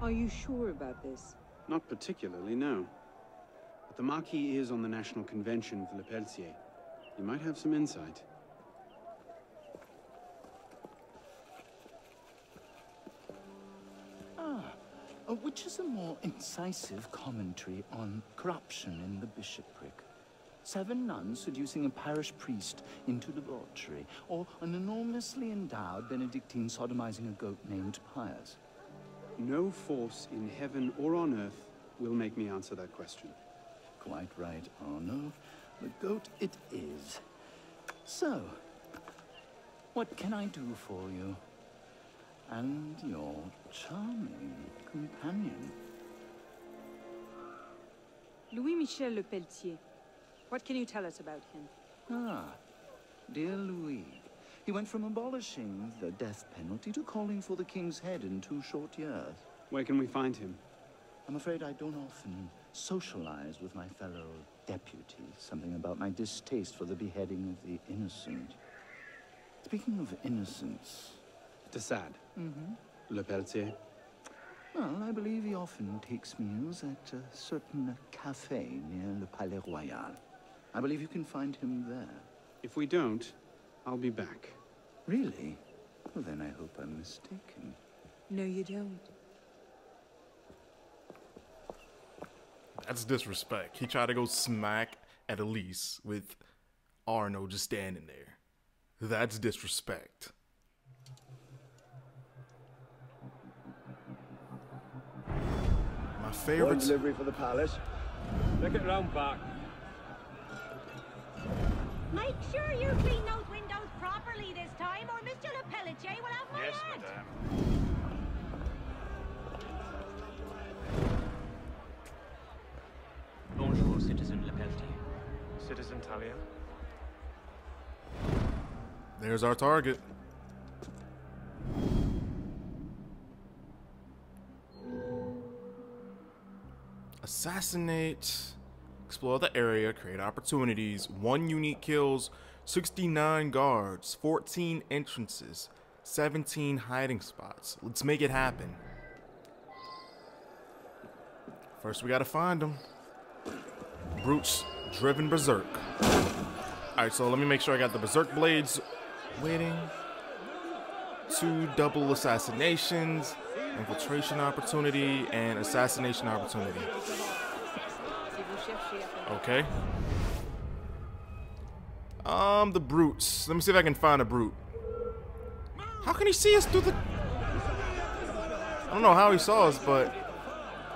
Are you sure about this? Not particularly, no. But the Marquis is on the National Convention for Le Pelletier. You might have some insight. Which is a more incisive commentary on corruption in the bishopric? 7 nuns seducing a parish priest into debauchery, or an enormously endowed Benedictine sodomizing a goat named Pius? No force in heaven or on earth will make me answer that question. Quite right, Arno. The goat it is. So, what can I do for you? And your charming companion. Louis-Michel Le Pelletier. What can you tell us about him? Ah, dear Louis. He went from abolishing the death penalty to calling for the king's head in 2 short years. Where can we find him? I'm afraid I don't often socialize with my fellow deputies. Something about my distaste for the beheading of the innocent. Speaking of innocence... De Sade. Mm-hmm. Le Pelletier. Well, I believe he often takes meals at a certain cafe near Le Palais Royal. I believe you can find him there. If we don't, I'll be back. Really? Well, then I hope I'm mistaken. No, you don't. That's disrespect. He tried to go smack at Elise with Arno just standing there. That's disrespect. My favorite. One delivery for the palace. Take it round back. Make sure you clean those windows properly this time, or Mr. Le Pelletier will have my head. Madame. Bonjour, Citizen Le Pelletier. Citizen Talia. There's our target. Assassinate. Explore the area. Create opportunities. 1 unique kills. 69 guards. 14 entrances. 17 hiding spots. Let's make it happen. First, we gotta find them. Brutes driven berserk. Alright, so let me make sure I got the berserk blades waiting. 2 double assassinations, infiltration opportunity, and assassination opportunity. Okay. The brutes. Let me see if I can find a brute. How can he see us through the... I don't know how he saw us, but...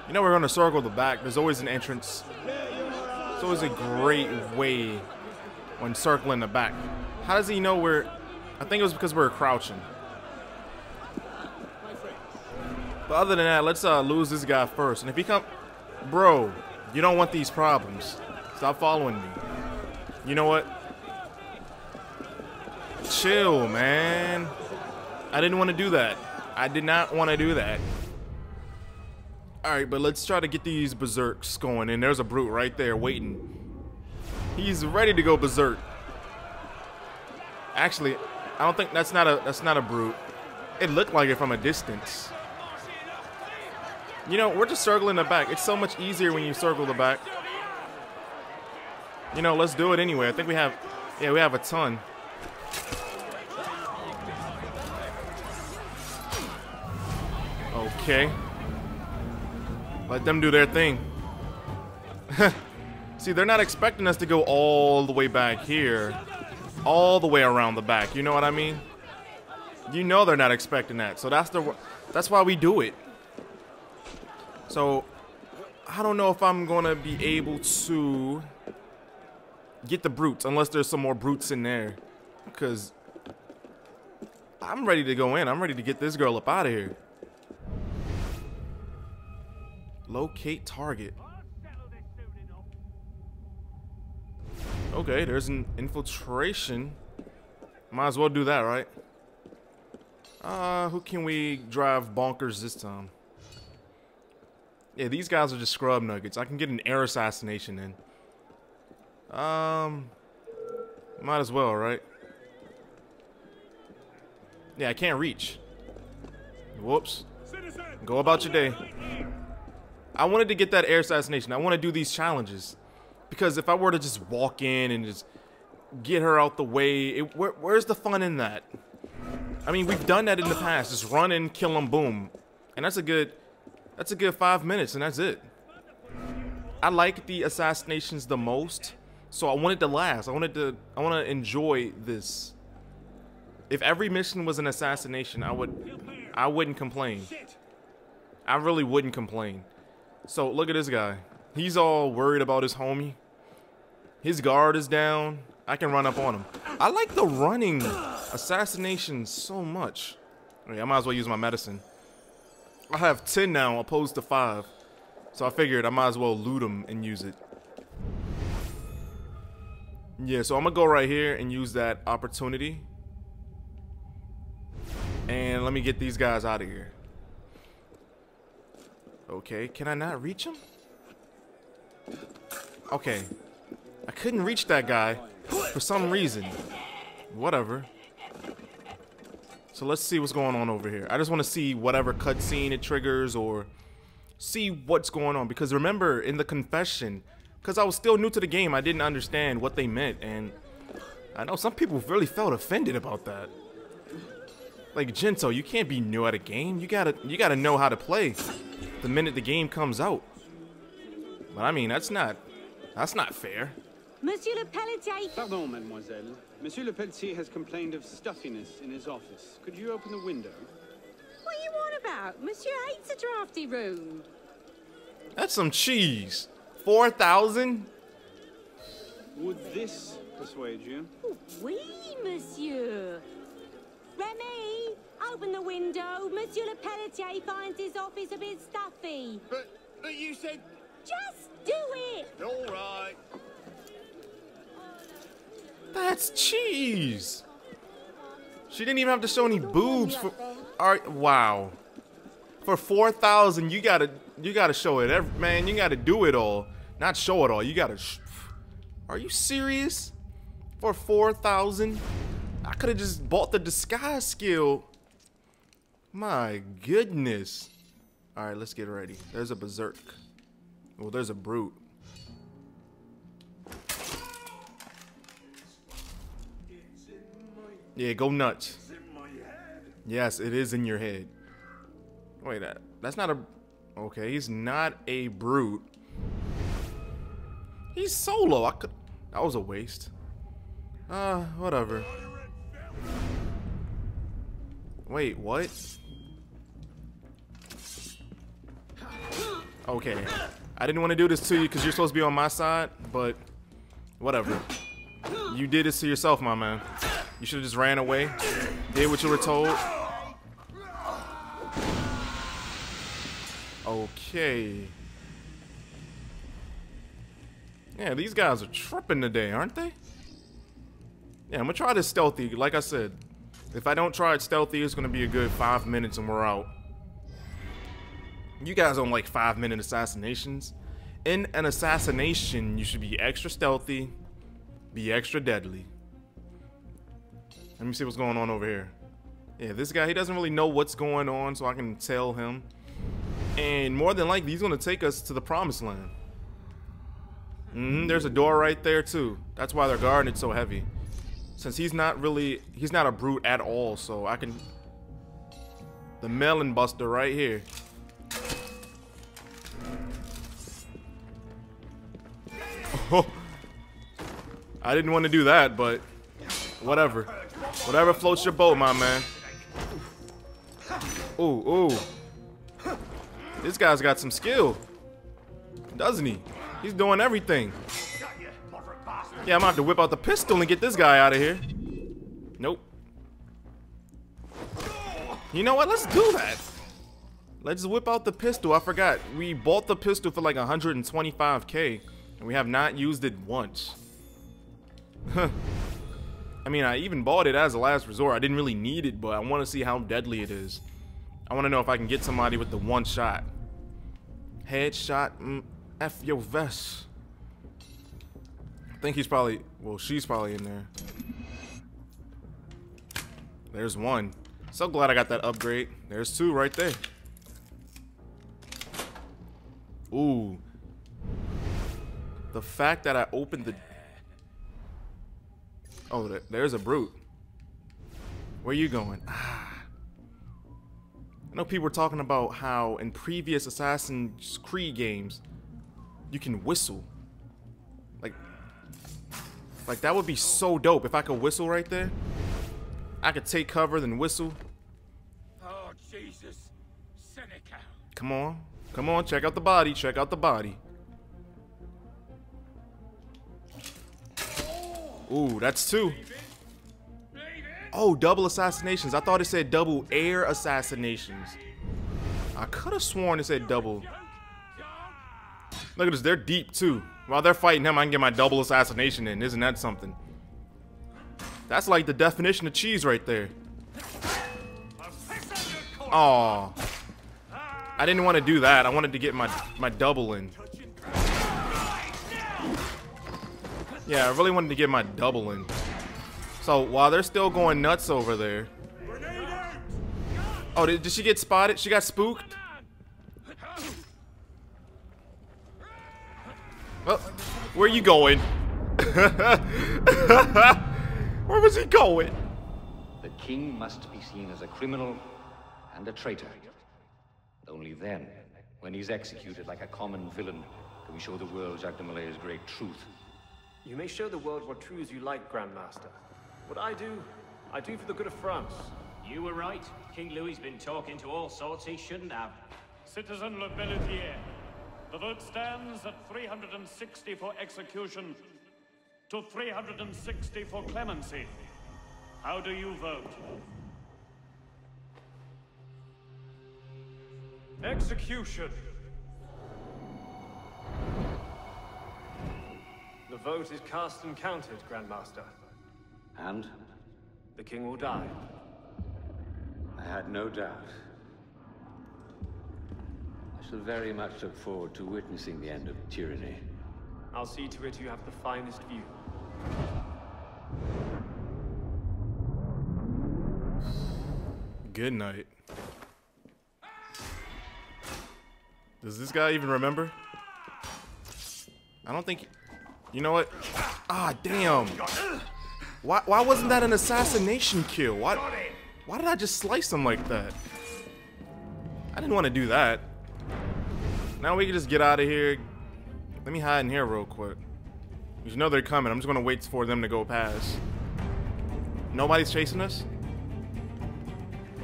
You know we're gonna circle the back. There's always an entrance. It's always a great way when circling the back. How does he know we're... I think it was because we're crouching. But other than that, let's lose this guy first. And if he come... Bro, you don't want these problems. Stop following me. You know what? Chill, man. I didn't want to do that. I did not want to do that. Alright, but let's try to get these berserks going. And there's a brute right there waiting. He's ready to go berserk. Actually, I don't think that's not a brute. It looked like it from a distance. You know, we're just circling the back. It's so much easier when you circle the back. You know, let's do it anyway. I think we have, yeah, we have a ton. Okay. Let them do their thing. See, they're not expecting us to go all the way back here. All the way around the back. You know what I mean? You know they're not expecting that. So that's why we do it. So, I don't know if I'm going to be able to get the brutes. Unless there's some more brutes in there. Because I'm ready to go in. I'm ready to get this girl up out of here. Locate target. Okay, there's an infiltration. Might as well do that, right? Who can we drive bonkers this time? Yeah, these guys are just scrub nuggets. I can get an air assassination in. Might as well, right? Yeah, I can't reach. Whoops. Citizen! Go about your day. I wanted to get that air assassination. I want to do these challenges. Because if I were to just walk in and just get her out the way, where's the fun in that? I mean, we've done that in the past. Just run in, kill them, boom. And that's a good 5 minutes, and that's it. I like the assassinations the most, so I want it to last. I want to enjoy this. If every mission was an assassination, I wouldn't complain. I really wouldn't complain. So look at this guy. He's all worried about his homie. His guard is down. I can run up on him. I like the running assassinations so much. I might as well use my medicine. I have 10 now opposed to 5. So I figured I might as well loot them and use it. Yeah, so I'm going to go right here and use that opportunity. And let me get these guys out of here. Okay, can I not reach him? Okay. I couldn't reach that guy for some reason. Whatever. So let's see what's going on over here. I just want to see whatever cutscene it triggers or see what's going on. Because remember, in the confession, because I was still new to the game, I didn't understand what they meant. And I know some people really felt offended about that. Like, Gento, you can't be new at a game. You gotta know how to play the minute the game comes out. But I mean, that's not fair. Monsieur Le Pelletier. Pardon, mademoiselle. Monsieur Le Pelletier has complained of stuffiness in his office. Could you open the window? What are you on about? Monsieur hates a drafty room. That's some cheese. 4,000? Would this persuade you? Oh, oui, monsieur. Remy, open the window. Monsieur Le Pelletier finds his office a bit stuffy. But you said... Just do it. All right. That's cheese. She didn't even have to show any boobs for. All right, wow. For 4,000, you gotta show it. Man, you gotta do it all, not show it all. You gotta. Are you serious? For 4,000, I could have just bought the disguise skill. My goodness. All right, let's get ready. There's a berserk. Well, there's a brute. Yeah, go nuts. Yes, it is in your head. Wait, that's not a... Okay, he's not a brute. He's solo. That was a waste. Whatever. Wait, what? Okay. I didn't want to do this to you because you're supposed to be on my side, but whatever. You did this to yourself, my man. You should have just ran away, did what you were told. Okay. Yeah, these guys are tripping today, aren't they? Yeah, I'm gonna try this stealthy. Like I said, if I don't try it stealthy, it's gonna be a good 5 minutes and we're out. You guys don't like 5-minute assassinations. In an assassination, you should be extra stealthy, be extra deadly. Let me see what's going on over here. Yeah, this guy, he doesn't really know what's going on, so I can tell him. And more than likely, he's gonna take us to the promised land. There's a door right there too. That's why they're guarding it so heavy. Since he's not a brute at all, so I can... The melon buster right here. Oh, I didn't want to do that, but whatever. Whatever floats your boat, my man. Ooh, ooh. This guy's got some skill, doesn't he? He's doing everything. Yeah, I'm gonna have to whip out the pistol and get this guy out of here. Nope. You know what? Let's do that. Let's whip out the pistol. I forgot. We bought the pistol for like 125K. And we have not used it once. I mean, I even bought it as a last resort. I didn't really need it, but I want to see how deadly it is. I want to know if I can get somebody with the one shot. Headshot, F your vest. I think he's probably, well, she's probably in there. There's one. So glad I got that upgrade. There's two right there. Ooh. The fact that I opened the... Oh, there's a brute. Where you going? Ah. I know people were talking about how in previous Assassin's Creed games, you can whistle. Like that would be so dope if I could whistle right there. I could take cover, then whistle. Oh, Jesus. Seneca. Come on. Come on, check out the body. Check out the body. Ooh, that's two. Oh, double assassinations. I thought it said double air assassinations. I could have sworn it said double. Look at this. They're deep, too. While they're fighting him, I can get my double assassination in. Isn't that something? That's like the definition of cheese right there. Aw. I didn't want to do that. I wanted to get my double in. Yeah, I really wanted to get my double in. So while they're still going nuts over there. Oh, did she get spotted? She got spooked? Oh, where are you going? Where was he going? The king must be seen as a criminal and a traitor. Only then, when he's executed like a common villain, can we show the world Jacques de Malay's great truth. You may show the world what truths you like, Grandmaster. What I do for the good of France. You were right. King Louis's been talking to all sorts he shouldn't have. Citizen Le Pelletier, the vote stands at 360 for execution to 360 for clemency. How do you vote? Execution! The vote is cast and counted, Grandmaster. And? The king will die. I had no doubt. I shall very much look forward to witnessing the end of tyranny. I'll see to it you have the finest view. Good night. Does this guy even remember? I don't think... You know what? Ah, damn. Why wasn't that an assassination kill? Why did I just slice him like that? I didn't want to do that. Now we can just get out of here. Let me hide in here real quick. You know they're coming. I'm just going to wait for them to go past. Nobody's chasing us?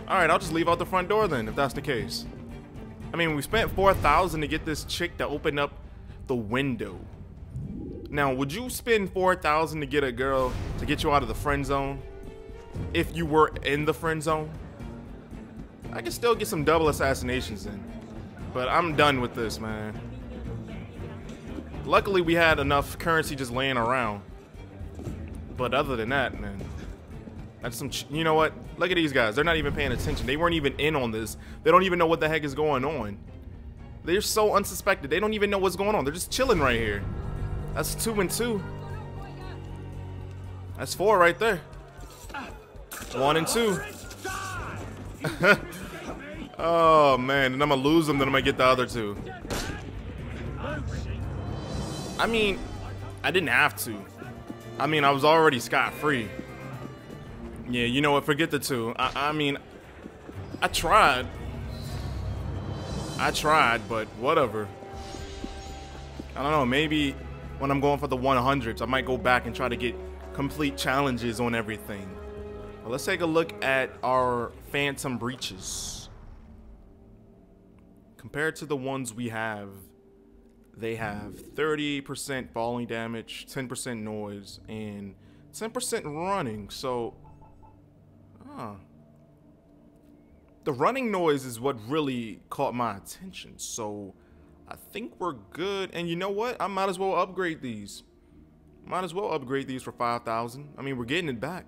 Alright, I'll just leave out the front door then, if that's the case. I mean, we spent 4,000 to get this chick to open up the window. Now, would you spend 4,000 to get a girl to get you out of the friend zone? If you were in the friend zone? I can still get some double assassinations in. But I'm done with this, man. Luckily, we had enough currency just laying around. But other than that, man. That's some... You know what? Look at these guys. They're not even paying attention. They weren't even in on this. They don't even know what the heck is going on. They're so unsuspected. They don't even know what's going on. They're just chilling right here. That's 2 and 2. That's 4 right there. 1 and 2. Oh man, and I'm gonna lose them, then I'm gonna get the other 2. I mean, I didn't have to. I mean, I was already scot-free. Yeah, you know what? Forget the 2. I mean, I tried. But whatever. I don't know, maybe when I'm going for the 100s, I might go back and try to get complete challenges on everything. Well, let's take a look at our Phantom Breaches. Compared to the ones we have, they have 30% falling damage, 10% noise, and 10% running. So, the running noise is what really caught my attention. So, I think we're good. And you know what? I might as well upgrade these. Might as well upgrade these for 5,000. I mean, we're getting it back.